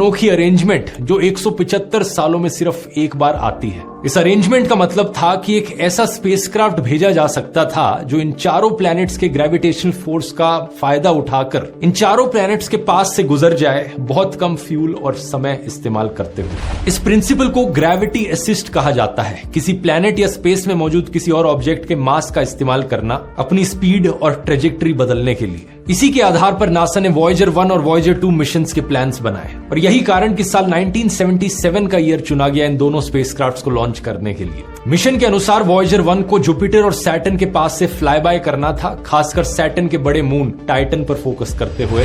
अनोखी अरेंजमेंट जो 175 सालों में सिर्फ एक बार आती है। इस अरेंजमेंट का मतलब था कि एक ऐसा स्पेसक्राफ्ट भेजा जा सकता था जो इन चारों प्लैनेट्स के ग्रेविटेशनल फोर्स का फायदा उठाकर इन चारों प्लैनेट्स के पास से गुजर जाए, बहुत कम फ्यूल और समय इस्तेमाल करते हुए। इस प्रिंसिपल को ग्रेविटी असिस्ट कहा जाता है। किसी प्लैनेट या स्पेस में मौजूद किसी और ऑब्जेक्ट के मास का इस्तेमाल करना अपनी स्पीड और ट्रेजेक्टरी बदलने के लिए। इसी के आधार पर नासा ने वॉयेजर 1 और वॉयेजर 2 मिशंस के प्लान्स बनाए और यही कारण कि साल 1977 का ईयर चुना गया इन दोनों स्पेसक्राफ्ट्स को लॉन्च करने के लिए। मिशन के अनुसार वॉयेजर 1 को जुपिटर और सैटर्न के पास से फ्लाई बाय करना था, खासकर सैटर्न के बड़े मून टाइटन पर फोकस करते हुए,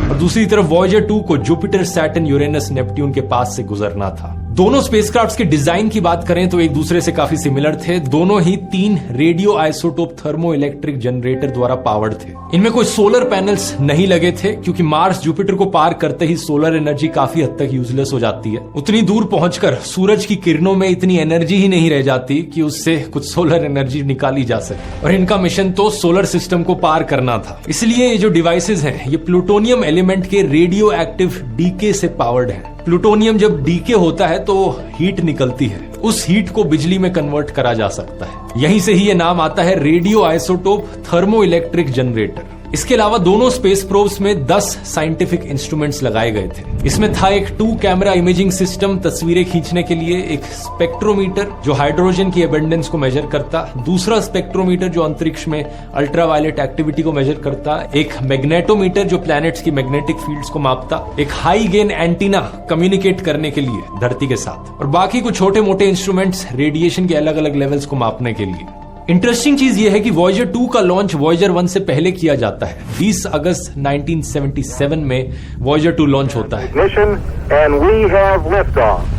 और दूसरी तरफ वॉयेजर 2 को जुपिटर, सैटर्न, यूरेनस, नेपट्यून के पास से गुजरना था। दोनों स्पेसक्राफ्ट्स के डिजाइन की बात करें तो एक दूसरे से काफी सिमिलर थे। दोनों ही 3 radio isotope thermo electric generator द्वारा पावर्ड थे। इनमें कोई सोलर पैनल्स नहीं लगे थे क्योंकि मार्स जुपिटर को पार करते ही सोलर एनर्जी काफी हद तक यूजलेस हो जाती है। उतनी दूर पहुंचकर सूरज की किरणों में इतनी एनर्जी ही नहीं रह जाती कि उससे कुछ सोलर एनर्जी निकाली जा सके, और इनका मिशन तो सोलर सिस्टम को पार करना था। इसलिए ये जो डिवाइसेज हैं ये प्लूटोनियम एलिमेंट के रेडियो एक्टिव डीके से पावर्ड है। प्लूटोनियम जब डीके होता है तो हीट निकलती है, उस हीट को बिजली में कन्वर्ट करा जा सकता है। यहीं से ही ये नाम आता है radio isotope thermo electric generator. इसके अलावा दोनों स्पेस प्रोब्स में 10 साइंटिफिक इंस्ट्रूमेंट्स लगाए गए थे। इसमें था एक 2 कैमरा इमेजिंग सिस्टम तस्वीरें खींचने के लिए, एक स्पेक्ट्रोमीटर जो हाइड्रोजन की एबंडेंस को मेजर करता, दूसरा स्पेक्ट्रोमीटर जो अंतरिक्ष में अल्ट्रावायलेट एक्टिविटी को मेजर करता, एक मैग्नेटोमीटर जो प्लैनेट्स की मैग्नेटिक फील्ड्स को मापता, एक हाई गेन एंटीना कम्युनिकेट करने के लिए धरती के साथ, और बाकी कुछ छोटे मोटे इंस्ट्रूमेंट्स रेडिएशन के अलग अलग लेवल्स को मापने के लिए। इंटरेस्टिंग चीज यह है कि वॉयेजर 2 का लॉन्च वॉयेजर 1 से पहले किया जाता है। 20 अगस्त 1977 में वॉयेजर 2 लॉन्च होता है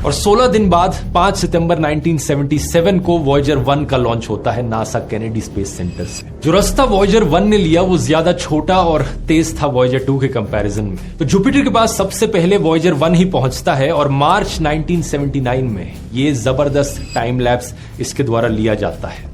और 16 दिन बाद 5 सितंबर 1977 को वॉयेजर 1 का लॉन्च होता है नासा केनेडी स्पेस सेंटर से। जो रास्ता वॉयेजर 1 ने लिया वो ज्यादा छोटा और तेज था वॉयेजर 2 के कंपैरिजन में। तो जुपिटर के पास सबसे पहले वॉयेजर 1 ही पहुंचता है और मार्च 1979 में ये जबरदस्त टाइम लैप्स इसके द्वारा लिया जाता है।